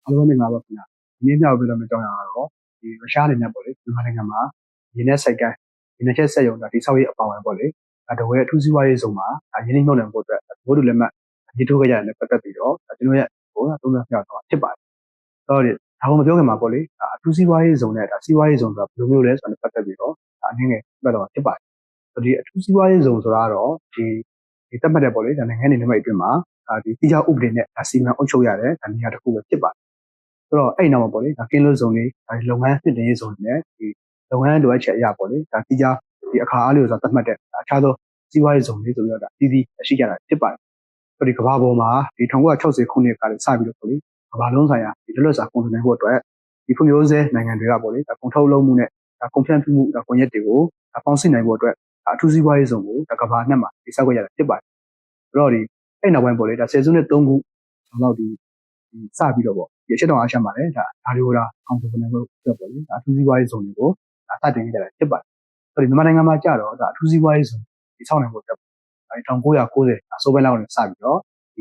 အားလုံးပဲမင်္ဂလာပါခင်ဗျာဒီနေ့မြောက်ပြီးတော့မကြောက်ရတော့ဒီရုရှားအနေနဲ့ပေါ့လေမြန်မာနိုင်ငံမှာရင်းနှက်စိုက်ကန်းရင်းနှက်ချက်ဆက်ရုံဒါတိဆောက်ရေးအပေါင်းပေါ့လေတဝဲအထူးစီးပွားရေးဇုံမှာရင်းနှီးမြှုပ်နှံဖို့အတွက်ဘိုးတူလက်မှတ်ရေးထိုးခဲ့ကြတယ်နဲ့ပတ်သက်ပြီးတော့ကျွန်တော်ရဲ့ဟိုသုံးသပ်ပြတော့ဖြစ်ပါတယ်တော့ဒါကမပြောခင်မှာပေါ့လေအထူးစီးပွားရေးဇုံနဲ့စီးပွားရေးဇုံဆိုတာဘယ်လိုမျိုးလဲဆိုတာနဲ့ပတ်သက်ပြီးတော့အနည်းငယ်ပြတော့ဖြစ်ပါတယ်ဒီအထူးစီးပွားရေးဇုံဆိုတာတော့ဒီတက်မှတ်တဲ့ပေါ့လေဒါနိုင်ငံနေနမိတ်အတွင်းမှာဒီတိကျဥပဒေနဲ့စီမံအုပ်ချုပ်ရတဲ့နေရာတစ်ခုပဲဖြစ်ပါတယ်ဆိုတော့အဲ့နောက်မှာပေါ့လေကင်းလို့ဇုံလေးလုပ်ငန်းဖြစ်တဲ့ဇုံနဲ့ဒီလုပ်ငန်းလိုအပ်ချက်အရာပေါ့လေတိကျဒီအခါအားလျော်စွာသတ်မှတ်တဲ့အခြားသောစီးပွားရေးဇုံလေးဆိုပြီးတော့တည်ရှိကြတာဖြစ်ပါတယ်ဒီကမ္ဘာပေါ်မှာဒီ1960ခုနှစ်ကစပြီးတော့ပေါ့လေကမ္ဘာလုံးဆိုင်ရာဒီလွတ်လပ်စွာကုန်သွယ်နိုင်ဖို့အတွက်ဒီဖွံ့ဖြိုးဆဲနိုင်ငံတွေကပေါ့လေကုန်ထုတ်လုပ်မှုနဲ့ကုန်ဖြန့်မှုကွန်ရက်တွေကိုပေါင်းစည်းနိုင်ဖို့အတွက်အထူးစီးပွားရေးဇုံကိုကမ္ဘာနဲ့မှာတိစောက်ခဲ့ရတာဖြစ်ပါတယ်ဆိုတော့ဒီအဲ့နောက်ပိုင်းပေါ့လေဆယ်စုနှစ်3ခုလောက်ဒီစပြီးတော့ပေါ့ဒီအချက်တော်အားရှမ်းပါတယ်ဒါတွေကိုအောင်စုံနေလို့ပြပေါ့လေအထူးစီးပွားရေးဇုံတွေကိုစတင်ခဲ့ကြတာဖြစ်ပါတယ်ဆိုတော့ဒီမြန်မာနိုင်ငံမှာကြတော့အထူးစီးပွားရေးဇုံဒီဆောက်နိုင်ဖို့အတွက်1990အစိုးရလောက်နဲ့စပြီးတော့ဒ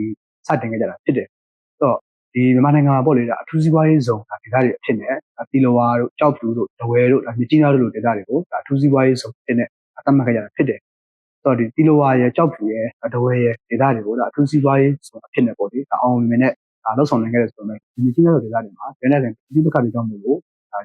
ီစတင်ခဲ့ကြတာဖြစ်တယ်ဆိုတော့ဒီမြန်မာနိုင်ငံမှာပေါ့လေအထူးစီးပွားရေးဇုံဒေသတွေအဖြစ်နဲ့တီလိုဝါတို့ကြောက်ဖြူတို့တဝဲတို့မြကြီးနားတို့လိုဒေသတွေကိုအထူးစီးပွားရေးဇုံအဖြစ်နဲ့သတ်မှတ်ခဲ့ကြတာဖြစ်တယ်ဆိုတော့ဒီတီလိုဝါရဲ့ကြောက်ဖြူရဲ့တဝဲရဲ့ဒေသတွေကိုအထူးစီးပွားရေးဇုံအဖြစ်နဲ့ပေါ့လေအောင်မြင်တဲ့လောက်ဆောင်နိုင်ခဲ့တဲ့ဆိုတော့ဒီမြကြီးနားဒေသတွေမှာကျန်တဲ့ဒီဘက်ကတွေကြောင့်မို့လို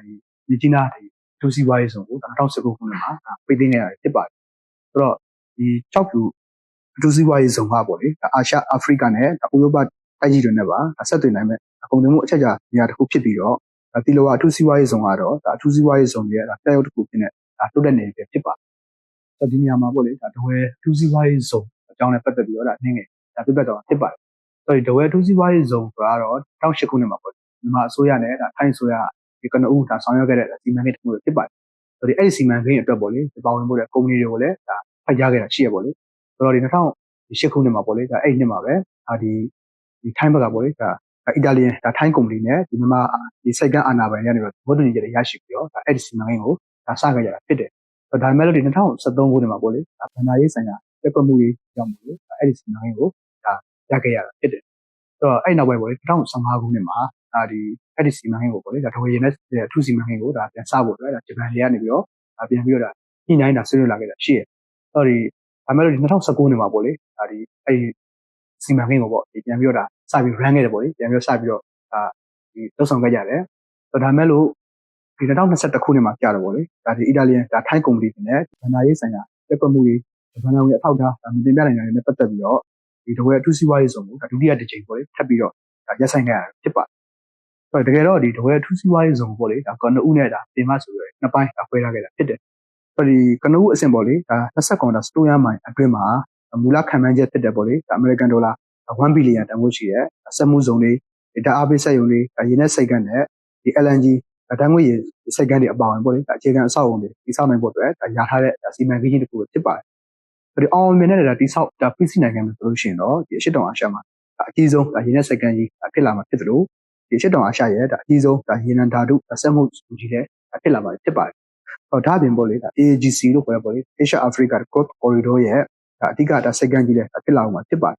့ဒီမြကြီးနားဒီအထူးစီးပွားရေးဇုံကို2019ခုနှစ်မှာပိတ်သိမ်းခဲ့ရတာဖြစ်ပါတယ်ဆိုတော့ဒီကြောက်ဖြူအထူးစီးပွားရေးဇုံကပေါ့လေအာရှအာဖရိကနဲ့ဥရောပတိုက်ကြီးတွေနဲ့ပါဆက်သွယ်နိုင်မဲ့အကုန်လုံးအချက်ကြာနေရာတစ်ခုဖြစ်ပြီးတော့တီလိုဝါအထူးစီးပွားရေးဇုံကတော့အထူးစီးပွားရေးဇုံရဲ့တက်ရောက်တစ်ခုဖြစ်နေတိုးတက်နေပြီဖြစ်ပါတယ်ဒီနေရာမှာပေါ့လေတဝဲအထူးစီးပွားရေးဇုံအကြောင်းနဲ့ပတ်သက်ပြီးတော့နည်းငယ်ပြပြတော့ဖြစ်ပါတယ်တဝဲအထူးစီးပွားရေးဇုံဆိုတာတော့2008ခုနှစ်မှာပေါ့မြန်မာအစိုးရနဲ့ထိုင်းအစိုးရဒီကနဦးဆောင်ရွက်ခဲ့တဲ့စီမံကိန်းတစ်ခုဖြစ်ပါတယ်အဲ့ဒီစီမံကိန်းအတွက်ပေါ့လေပါဝင်ဖို့တဲ့ကုမ္ပဏီတွေကိုလည်းဖိတ်ကြားခဲ့တာရှိရပေါ့လေဆိုတော့ဒီ2008ခုနှစ်မှာပေါ့လေအဲ့ဒီနှစ်မှာပဲဒီထိုင်းဘက်ကပေါ့လေအီတာလီယန်ထိုင်းကုမ္ပဏီနဲ့ဒီမြန်မာဒီစိုက်ကန်းအာဏာပိုင်တွေကနေတော့ဘုဒ္ဓညီတွေရရှိပြီးတော့အဲ့ဒီစီမံကိန်းကိုစခဲ့ကြတာဖြစ်တယ်ဒါပေမဲ့လို့ဒီ2013ခုနှစ်မှာပေါ့လေဗန္ဒာရေးဆိုင်ရာတက်ကွက်မှုတွေကြောင့်မို့လို့အဲ့ဒီစီမံကိန်းကိုရခဲ့ရတာဖြစ်တယ်ဆိုတော့အဲ့နောက်ပိုင်းပေါ့လေ2015ခုနှစ်မှာဒီအဲ့ဒီစီမံကိန်းကိုပေါ့လေတဝဲရင်းနဲ့အထူးစီမံကိန်းကိုပြန်စဖို့အတွက်ဂျပန်တွေကနေပြီးတော့ပြန်ပြီးတော့ညှိနှိုင်းတာဆွေးနွေးလာခဲ့တာရှိတယ်ဆိုတော့ဒီဒါမဲ့လို့ဒီ2019နှစ်မှာပေါ့လေဒီအဲ့ဒီစီမံကိန်းကိုပေါ့ဒီပြန်ပြီးတော့စပြီး run ခဲ့တယ်ပေါ့လေပြန်ပြီးတော့စပြီးတော့ဒီလှုပ်ဆောင်ခဲ့ကြတယ်ဒါမဲ့လို့ဒီ2021ခုနှစ်မှာကြာတော့ပေါ့လေဒီအီတာလီယန်ထိုင်းကုမ္ပဏီတွေနဲ့ဗန္ဒာရေးဆိုင်ရာတက်ကွက်မှုတွေဗန္ဒာဝင်အထောက်အထားမတင်ပြနိုင်တာတွေနဲ့ပတ်သက်ပြီးတော့ဒီတဝဲအထူးစီးပွားရေးဇုံကိုဒုတိယတစ်ကြိမ်ပေါ့လေထပ်ပြီးတော့ရက်ဆိုင်ခဲ့ရတာဖြစ်ပါတယ်တကယ်တော့ဒီတဝဲအထူးစီးပွားရေးဇုံပေါ့လေကနဦးနဲ့တင်မဆိုရယ်နှစ်ပိုင်းခွဲထားခဲ့တာဖြစ်တယ်ဒီကနဦးအဆင့်ပေါ့လေ29စတိုးရမိုင်အတွင်းမှာမူလခံမှန်းချက်ဖြစ်တယ်ပေါ့လေအမေရိကန်ဒေါ်လာ1ဘီလီယံတန်ဖိုးရှိတဲ့စက်မှုဇုံတွေဒါအားပေးစက်ရုံတွေရင်းနှက်စိတ်ကန်းနဲ့ဒီ LNG တန်းငွေရစိတ်ကန်းတွေအပါအဝင်ပေါ့လေအခြေခံအဆောက်အုံတွေတိစောက်နိုင်ဖို့အတွက်ရထားတဲ့စီမံကိန်းကြီးတစ်ခုဖြစ်ပါတယ်ဒီအောင်မြင်တဲ့တိစောက်ပြည်စည်းနိုင်ငံမှာဆိုလို့ရှိရင်တော့ဒီအရှိတောင်အာရှမှာအကြီးဆုံးရင်းနှက်စိတ်ကန်းကြီးဖြစ်လာမှာဖြစ်တယ်လို့ဒီအရှိတောင်အာရှရဲ့အကြီးဆုံးရေနံဓာတုစက်မှုကြီးတဲ့ဖြစ်လာမှာဖြစ်ပါတယ်ဒါပြင်ပေါ့လေAAGC လို့ခေါ်ရပေါ့လေ Asia Africa Growth Corridor ရဲ့အဓိကစိတ်ကန်းကြီးတဲ့ဖြစ်လာမှာဖြစ်ပါတယ်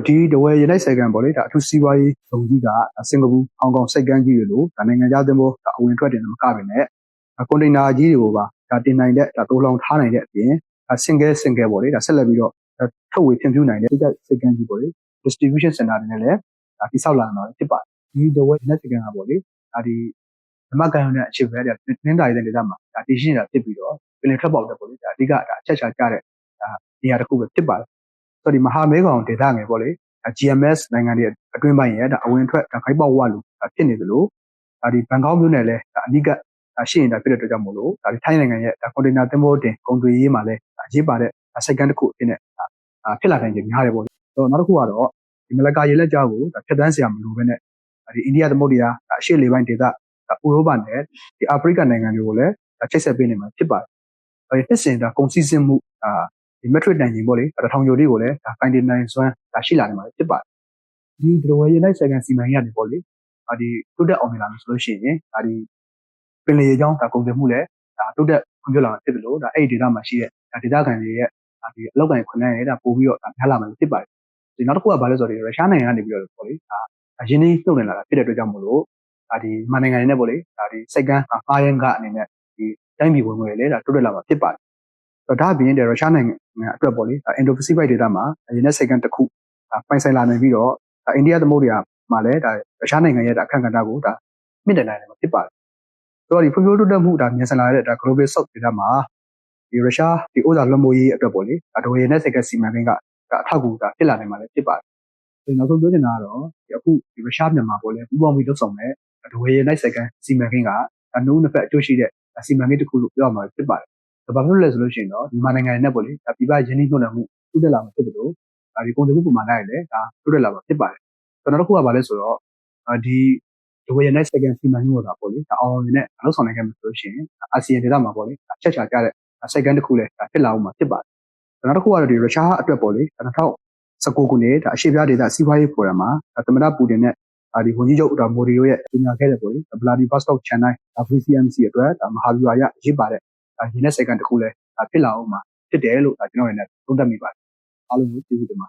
ဒီတဝဲရင်းနှက်စိတ်ကန်းပေါ့လေအထူးစီးပွားရေးဇုံကြီးကစင်ကာပူဟောင်ကောင်စိတ်ကန်းကြီးတွေလို့နိုင်ငံခြားသင်္ဘောအဝင်ထွက်တင်မကပင်နဲ့ကွန်တိန်နာကြီးတွေကိုပါတင်နိုင်တဲ့တိုးလောင်ထားနိုင်တဲ့အပြင်စင်ကဲပေါ့လေဆက်လက်ပြီးတော့ထုတ်ဝေဖြန့်ဖြူးနိုင်တဲ့စိတ်ကန်းကြီးပေါ့လေ distribution center တွေနဲ့လည်းတိစောက်လာမှာဖြစ်ပါတယ်ဒီတဝဲရင်းနှက်စိတ်ကန်းကပေါ့လေဒီဓမ္မကံရုံနဲ့အခြေပဲနင်းတာရတဲ့ဒေသမှာတည်ရှိနေတာဖြစ်ပြီးတော့ပင်လယ်ထွက်ပေါက်တဲ့ပေါ့လေအဓိကအချက်ချာကြတဲ့နေရာတစ်ခုပဲဖြစ်ပါတယ်ဆိုတော့ဒီမဟာမဲခေါင်ဒေသငယ်ပေါ့လေ GMS နိုင်ငံတွေအတွင်းပိုင်းရဲ့အဝင်ထွက်ခိုက်ပေါက်ဝလူဖြစ်နေသလိုဒီဘန်ကောက်မြို့နယ်လည်းအနိကရှိနေတာဖြစ်တဲ့အတွက်ကြောင့်မို့လို့ဒီထိုင်းနိုင်ငံရဲ့ကွန်တိန်နာသင်္ဘောတင်ကုန်သွယ်ရေးမှာလည်းအရေးပါတဲ့စိတ်ကန်းတစ်ခုအဖြစ်နဲ့ဖြစ်လာနိုင်ကြများတယ်ပေါ့လေနောက်တစ်ခုကတော့ဒီမလကာရေလက်ကြားကိုဖြတ်တန်းစရာမလိုဘဲနဲ့ဒီအိန္ဒိယသမုဒ္ဒရာအရှေ့လေပိုင်းဒေသဥရောပနဲ့ဒီအာဖရိကနိုင်ငံတွေကိုလည်းချိတ်ဆက်ပေးနေမှာဖြစ်ပါတယ်နှစ်စဉ်ကုန်စည်စင်မှုဒီမက်ထရစ်တန်ကြီးပေါ့လေ1000ကျော်တွေကိုလည်းကိုင်တင်နိုင်စွမ်းရှိလာနေမှာဖြစ်ပါတယ်ဒီဒရဝဲရနိုင်စကန်စီမံရနေပေါ့လေဒီတိုးတက်အောင်မြင်လာပြီဆိုလို့ရှိရင်ဒီပင်လယ်ရေကြောင်းကုန်သွယ်မှုလည်းတိုးတက်ဖွံ့ဖြိုးလာမှာဖြစ်တယ်လို့အဲ့ဒီဒေသမှာရှိတဲ့ဒေသခံတွေရဲ့ဒီအလောက်ကိုင်ခွင့်နဲ့ပို့ပြီးတော့များလာမှာဖြစ်ပါတယ်ဒီနောက်တစ်ခုကဘာလဲဆိုတော့ရုရှားနိုင်ငံကနေပြီးတော့ပေါ့လေ ရင်းနှီးမြှုပ်နှံလာတာဖြစ်တဲ့အတွက်ကြောင့်မို့လို့ဒီမြန်မာနိုင်ငံနဲ့ပေါ့လေဒီစိတ်ကန်းငားရမ်းကအနေနဲ့ဒီတိုင်းပြည်ဝင်ငွေလေဒါတိုးတက်လာမှာဖြစ်ပါတယ်။ဒါအပြင်ရုရှားနိုင်ငံအတွက်ပေါ့လေအင်ဒိုပစိဖိတ်ဒေသမှာရင်းနှီးစိတ်ကန်းတစ်ခုပိုင်ဆိုင်လာနိုင်ပြီးတော့အိန္ဒိယသမုဒ္ဒရာမှာလည်းဒါရုရှားနိုင်ငံရဲ့အခန့်ကဏ္ဍကိုဒါမြင့်တင်နိုင်တယ်မှာဖြစ်ပါတယ်။ဆိုတော့ဒီဖွံ့ဖြိုးတိုးတက်မှုဒါမြန်ဆန်လာတဲ့ဒါ global south ဒေသမှာဒီရုရှားဒီဥစ္စာလွှမ်းမိုးရေးအတွက်ပေါ့လေဒဝေနဲ့စိတ်ကန်းစီမံကိန်းကအထောက်အကူဒါဖြစ်လာနိုင်မှာလည်းဖြစ်ပါတယ်။နောက်ဆုံးပြောချင်တာကတော့အခုဒီရုရှားမြန်မာပေါ့လေပူးပေါင်းပြီးလုပ်ဆောင်တဲ့ဒဝေနဲ့စိတ်ကန်းစီမံကိန်းကနိုးနှစ်ဖက်အကျိုးရှိတဲ့စီမံကိန်းတစ်ခုလို့ပြောရမှာဖြစ်ပါတယ်။ဘာဖြစ်လို့လဲဆိုလို့ရှိရင်တော့ဒီမြန်မာနိုင်ငံနဲ့ပေါ့လေပြည်ပရင်းနှီးမြှုပ်နှံမှုတိုးတက်လာမှာဖြစ်တယ်လို့ဒီကုန်သွယ်မှုပမာဏရလည်းဒါတိုးတက်လာမှာဖြစ်ပါတယ်။နောက်တစ်ခုကဘာလဲဆိုတော့ဒီဒဝေနဲ့စိတ်ကန်းစီမံကိန်းကိုဒါပေါ့လေအောင်အောင်နဲ့လောက်ဆောင်နိုင်ခဲ့မှာဆိုလို့ရှိရင်အာဆီယံဒေသမှာပေါ့လေချက်ချာကြတဲ့စိတ်ကန်းတစ်ခုလည်းဖြစ်လာအောင်မှာဖြစ်ပါတယ်။နောက်တစ်ခုကတော့ဒီရုရှားအတွက်ပေါ့လေ2019ခုနှစ်အရှေ့ပြားဒေသစီးပွားရေးဖိုရမ်မှာသမ္မတပူတင်နဲ့ဒီဝန်ကြီးချုပ်မိုဒီရိုရဲ့ကြီးညာခဲ့တဲ့ပေါ့လေဗလာဒီဗော့စတော့ချန်နိုင်VCMC အတွက်မဟာဗျူဟာရရေးပါတဲ့ရင်းနှီးစိတ်ကန်းတစ်ခုလည်းဖြစ်လာအောင်မှာဖြစ်တယ်လို့ကျွန်တော်အနေနဲ့သုံးသပ်မိပါတယ်အားလုံးကိုကျေးဇူးတင်ပါ